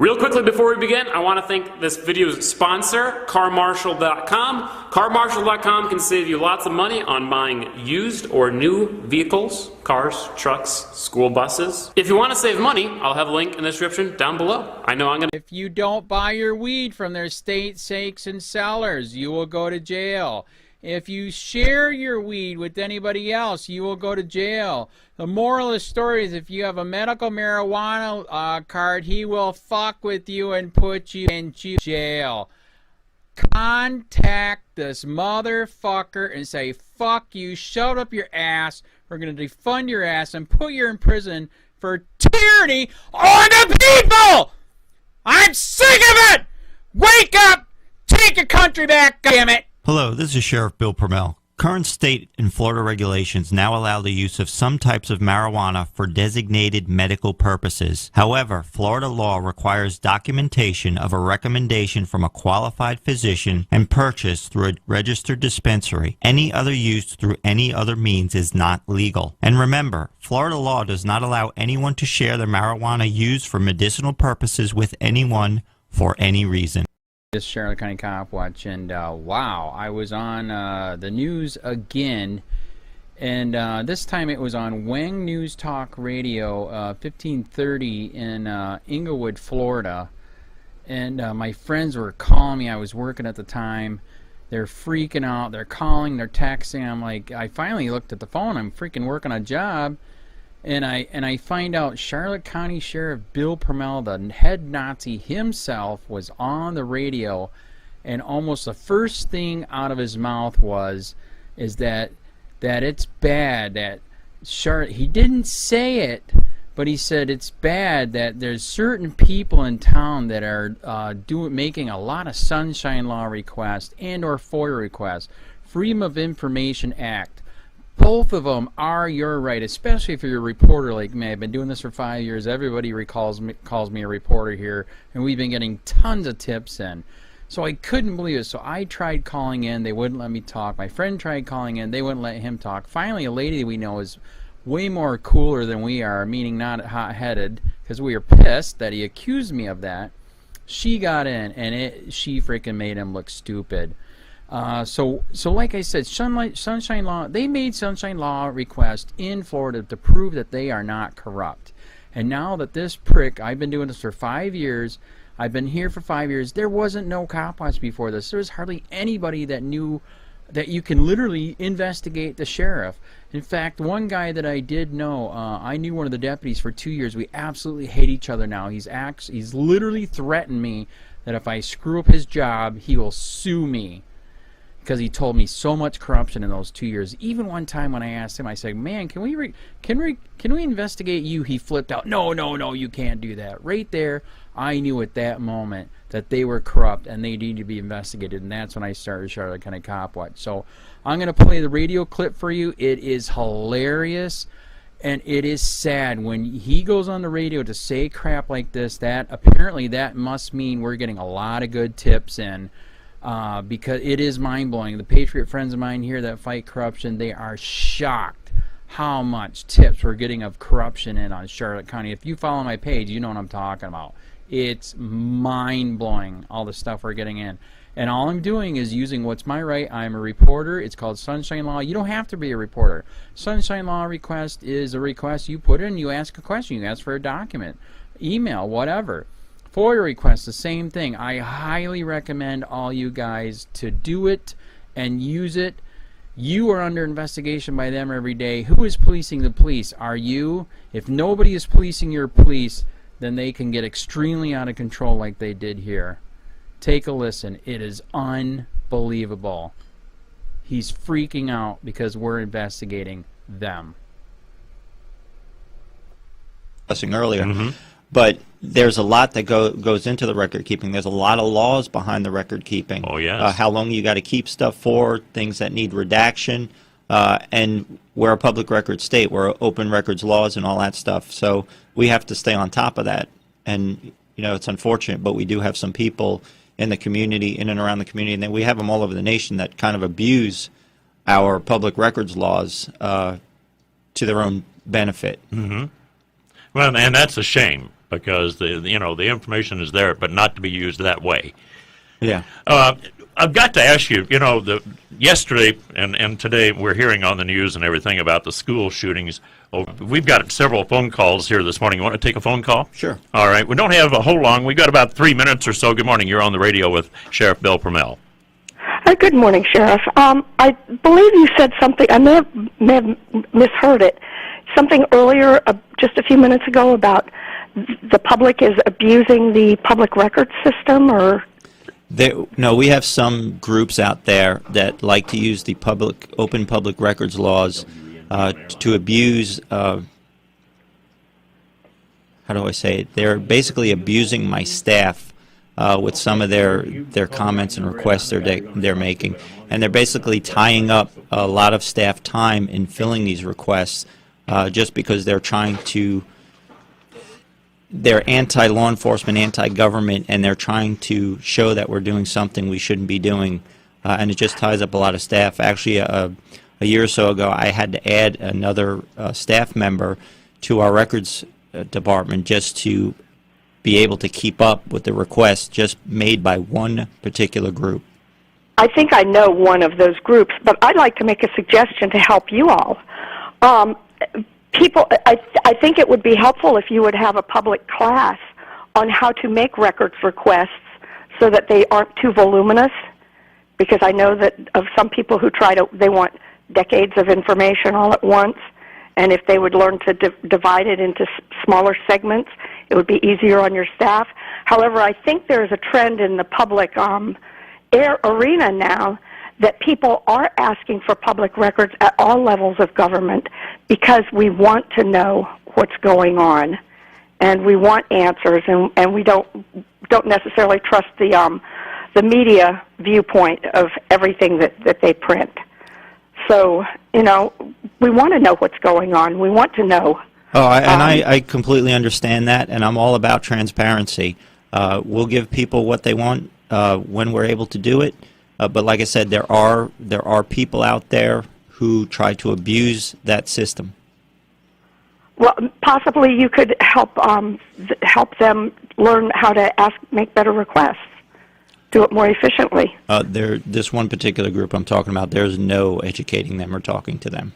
Real quickly before we begin, I want to thank this video's sponsor, CarMarshal.com. CarMarshal.com can save you lots of money on buying used or new vehicles, cars, trucks, school buses. If you want to save money, I'll have a link in the description down below. I know I'm going to... If you don't buy your weed from their state sakes and sellers, you will go to jail. If you share your weed with anybody else, you will go to jail. The moral of the story is if you have a medical marijuana card, he will fuck with you and put you in jail. Contact this motherfucker and say, fuck you, shove it up your ass, we're going to defund your ass and put you in prison for tyranny on the people! I'm sick of it! Wake up! Take your country back, damn it! Hello, this is Sheriff Bill Prummell. Current state and Florida regulations now allow the use of some types of marijuana for designated medical purposes. However, Florida law requires documentation of a recommendation from a qualified physician and purchase through a registered dispensary. Any other use through any other means is not legal. And remember, Florida law does not allow anyone to share their marijuana used for medicinal purposes with anyone for any reason. This is Charlotte County Cop Watch, and wow, I was on the news again, and this time it was on Wang News Talk Radio, 1530 in Inglewood, Florida, and my friends were calling me. I was working at the time. They're freaking out. They're calling. They're texting. I'm like, I finally looked at the phone. I'm freaking working a job. And I find out Charlotte County Sheriff Bill Prummell, the head Nazi himself, was on the radio, and almost the first thing out of his mouth is that it's bad that Charlotte. He didn't say it, but he said it's bad that there's certain people in town that are making a lot of Sunshine Law requests and/or FOIA requests, Freedom of Information Act. Both of them are your right, especially if you're a reporter like me. I've been doing this for 5 years. Everybody calls me a reporter here, and we've been getting tons of tips in. So I couldn't believe it. So I tried calling in. They wouldn't let me talk. My friend tried calling in. They wouldn't let him talk. Finally, a lady we know is way more cooler than we are, meaning not hot-headed, because we were pissed that he accused me of that. She got in, and she freaking made him look stupid. So like I said, Sunshine Law, they made Sunshine Law requests in Florida to prove that they are not corrupt. And now that this prick, I've been doing this for 5 years, I've been here for 5 years, there wasn't no cop watch before this. There was hardly anybody that knew that you can literally investigate the sheriff. In fact, one guy that I did know, I knew one of the deputies for 2 years. We absolutely hate each other now. He's literally threatened me that if I screw up his job, he will sue me. Because he told me so much corruption in those 2 years. Even one time when I asked him, I said, "Man, can we investigate you?" He flipped out. No, you can't do that. Right there, I knew at that moment that they were corrupt and they need to be investigated. And that's when I started Charlotte County Cop Watch. So I'm going to play the radio clip for you. It is hilarious. And it is sad when he goes on the radio to say crap like this. That apparently that must mean we're getting a lot of good tips in. Because it is mind-blowing. The Patriot friends of mine here that fight corruption, they are shocked how much tips we're getting of corruption in on Charlotte County. If you follow my page, you know what I'm talking about. It's mind-blowing, all the stuff we're getting in. And all I'm doing is using what's my right. I'm a reporter. It's called Sunshine Law. You don't have to be a reporter. Sunshine Law request is a request you put in. You ask a question. You ask for a document, email, whatever. FOIA requests, the same thing. I highly recommend all you guys to do it and use it. You are under investigation by them every day. Who is policing the police? Are you? If nobody is policing your police, then they can get extremely out of control like they did here. Take a listen. It is unbelievable. He's freaking out because we're investigating them. Earlier. But there's a lot that goes into the record keeping. There's a lot of laws behind the record keeping. Oh, yes. How long you got to keep stuff for, things that need redaction, and we're a public record state. We're open records laws and all that stuff. So we have to stay on top of that. And, you know, it's unfortunate, but we do have some people in the community, in and around the community, and then we have them all over the nation that kind of abuse our public records laws to their own benefit. Well, and that's a shame, because the information is there, but not to be used that way. Yeah. I've got to ask you, yesterday and today we're hearing on the news and everything about the school shootings. Oh, we've got several phone calls here this morning. You want to take a phone call? Sure. All right. We don't have a whole long. We've got about 3 minutes or so. Good morning. You're on the radio with Sheriff Bill Prummell. Good morning, Sheriff. I believe you said something, I may have misheard it, something earlier, just a few minutes ago, about the public is abusing the public records system, or... No, we have some groups out there that like to use the open public records laws to abuse, how do I say it? They're basically abusing my staff with some of their comments and requests they're making. And they're basically tying up a lot of staff time in filling these requests just because they're trying to... They're anti-law enforcement, anti-government, and they're trying to show that we're doing something we shouldn't be doing, and it just ties up a lot of staff. Actually, a year or so ago, I had to add another staff member to our records department just to be able to keep up with the requests just made by one particular group. I think I know one of those groups, but I'd like to make a suggestion to help you all. I think it would be helpful if you would have a public class on how to make records requests so that they aren't too voluminous, because I know that of some people who they want decades of information all at once, and if they would learn to divide it into smaller segments, it would be easier on your staff. However, I think there's a trend in the public arena now that people are asking for public records at all levels of government because we want to know what's going on, and we want answers, and we don't necessarily trust the media viewpoint of everything that they print. So, we want to know what's going on. We want to know. Oh, I completely understand that, and I'm all about transparency. We'll give people what they want when we're able to do it. But like I said, there are people out there who try to abuse that system. Well, possibly you could help them learn how to make better requests, do it more efficiently. This one particular group I'm talking about, there's no educating them or talking to them.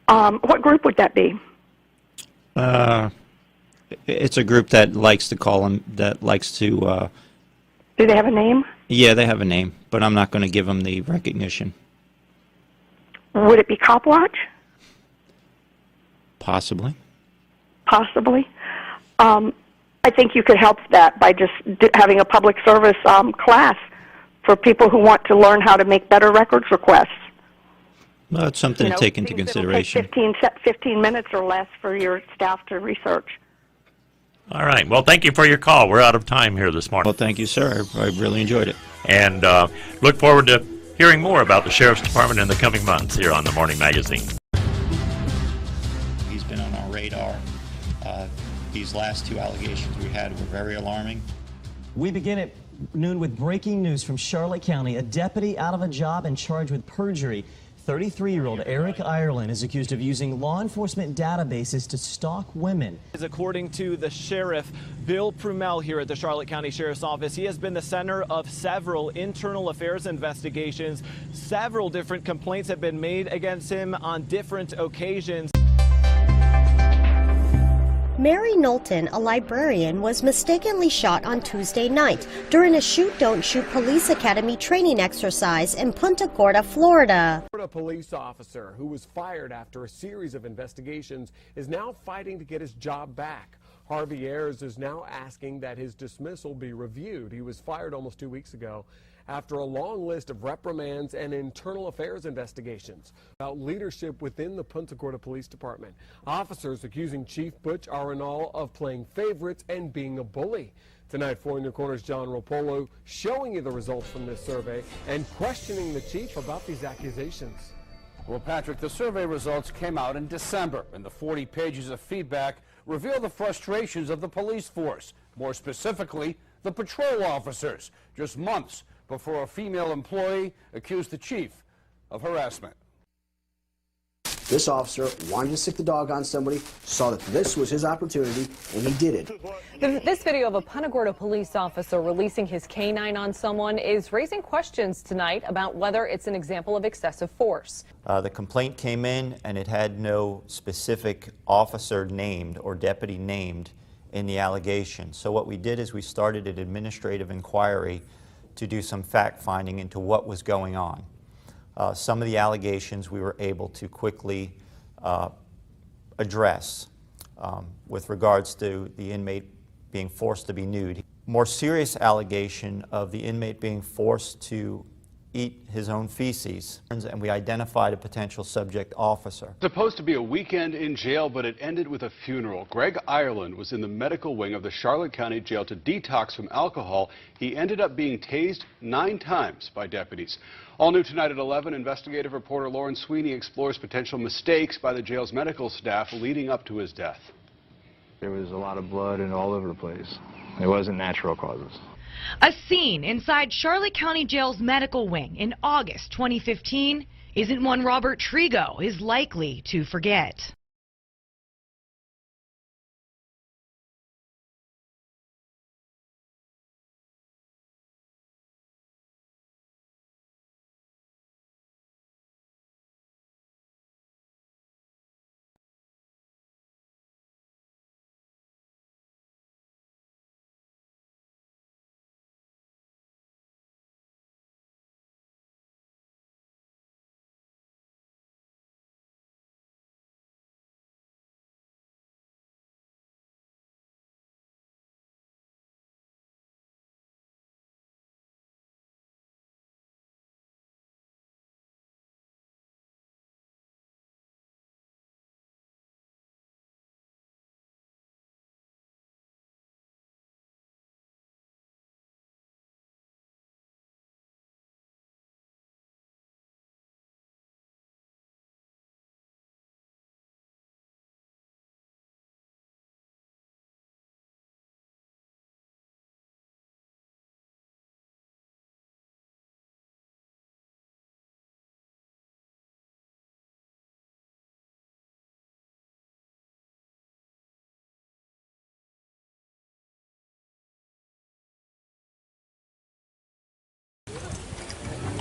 What group would that be? It's a group that likes to call them, that likes to... Do they have a name? Yeah, they have a name, but I'm not going to give them the recognition. Would it be COPWATCH? Possibly. Possibly. I think you could help that by just having a public service class for people who want to learn how to make better records requests. Well, it's something to take into consideration. Take 15 minutes or less for your staff to research. All right. Well, thank you for your call. We're out of time here this morning. Well, thank you, sir. I really enjoyed it. And look forward to hearing more about the Sheriff's Department in the coming months here on the Morning Magazine. He's been on our radar. These last two allegations we had were very alarming. We begin at noon with breaking news from Charlotte County. A deputy out of a job and charged with perjury. 33-year-old Eric Ireland is accused of using law enforcement databases to stalk women. According to the Sheriff Bill Prummell here at the Charlotte County Sheriff's Office, he has been the center of several internal affairs investigations. Several different complaints have been made against him on different occasions. Mary Knowlton, a librarian, was mistakenly shot on Tuesday night during a shoot-don't-shoot police academy training exercise in Punta Gorda, Florida. A police officer who was fired after a series of investigations is now fighting to get his job back. Harvey Ayers is now asking that his dismissal be reviewed. He was fired almost 2 weeks ago after a long list of reprimands and internal affairs investigations about leadership within the Punta Gorda Police Department. Officers accusing Chief Butch Arenal of playing favorites and being a bully. Tonight, 4 in Your Corner's John Rapolo showing you the results from this survey and questioning the chief about these accusations. Well, Patrick, the survey results came out in December, and the 40 pages of feedback reveal the frustrations of the police force, more specifically, the patrol officers, just months before a female employee accused the chief of harassment. This officer wanted to sick the dog on somebody, saw that this was his opportunity, and he did it. This video of a Punta Gorda police officer releasing his canine on someone is raising questions tonight about whether it's an example of excessive force. The complaint came in and it had no specific officer named or deputy named in the allegation. So what we did is we started an administrative inquiry to do some fact-finding into what was going on. Some of the allegations we were able to quickly address with regards to the inmate being forced to be nude. More serious allegation of the inmate being forced to eat his own feces, and we identified a potential subject officer. Supposed to be a weekend in jail, but it ended with a funeral. Greg Ireland was in the medical wing of the Charlotte County Jail to detox from alcohol. He ended up being tased 9 times by deputies. All new tonight at 11, investigative reporter Lauren Sweeney explores potential mistakes by the jail's medical staff leading up to his death. There was a lot of blood and all over the place. It wasn't natural causes. A scene inside Charlotte County Jail's medical wing in August 2015 isn't one Robert Trigo is likely to forget.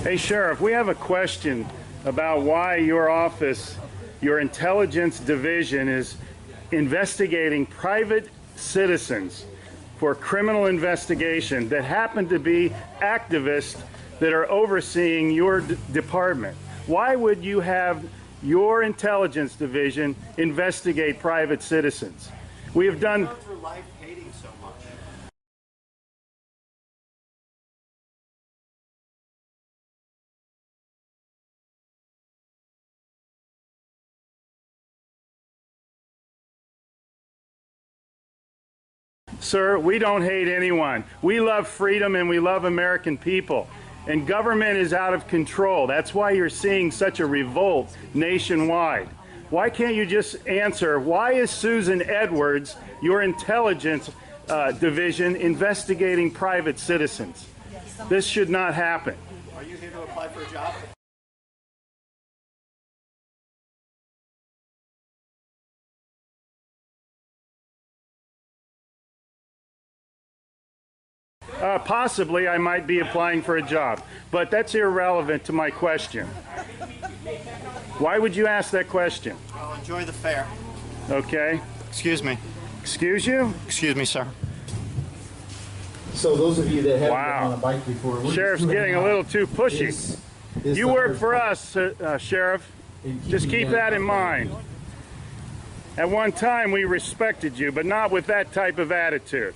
Hey, Sheriff, we have a question about why your office, your intelligence division, is investigating private citizens for criminal investigation that happen to be activists that are overseeing your department. Why would you have your intelligence division investigate private citizens? We have done... Sir, we don't hate anyone. We love freedom and we love American people. And government is out of control. That's why you're seeing such a revolt nationwide. Why can't you just answer, why is Susan Edwards, your intelligence division, investigating private citizens? This should not happen. Are you here to apply for a job? Possibly I might be applying for a job, but that's irrelevant to my question. Why would you ask that question? Well, enjoy the fair. Okay. Excuse me. Excuse you? Excuse me, sir. So those of you that haven't Wow. been on a bike before, Sheriff's getting a little too pushy. You work for us, Sheriff. Just keep that in mind. At one time we respected you, but not with that type of attitude.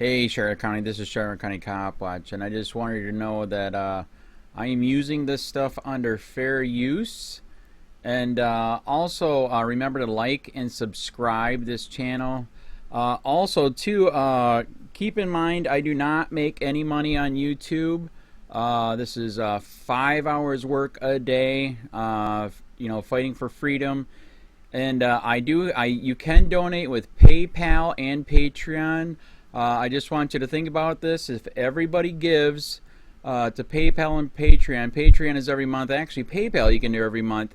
Hey Charlotte County, this is Charlotte County Cop Watch, and I just wanted you to know that I am using this stuff under fair use. And also remember to like and subscribe this channel. Also too, keep in mind I do not make any money on YouTube. This is 5 hours work a day, you know, fighting for freedom. And you can donate with PayPal and Patreon. I just want you to think about this. If everybody gives to PayPal and Patreon is every month. Actually, PayPal you can do every month.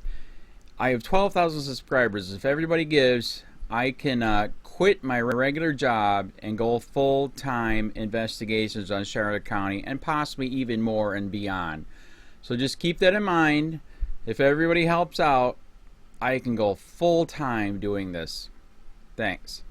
I have 12,000 subscribers. If everybody gives, I can quit my regular job and go full-time investigations on Charlotte County and possibly even more and beyond. So just keep that in mind. If everybody helps out, I can go full-time doing this. Thanks.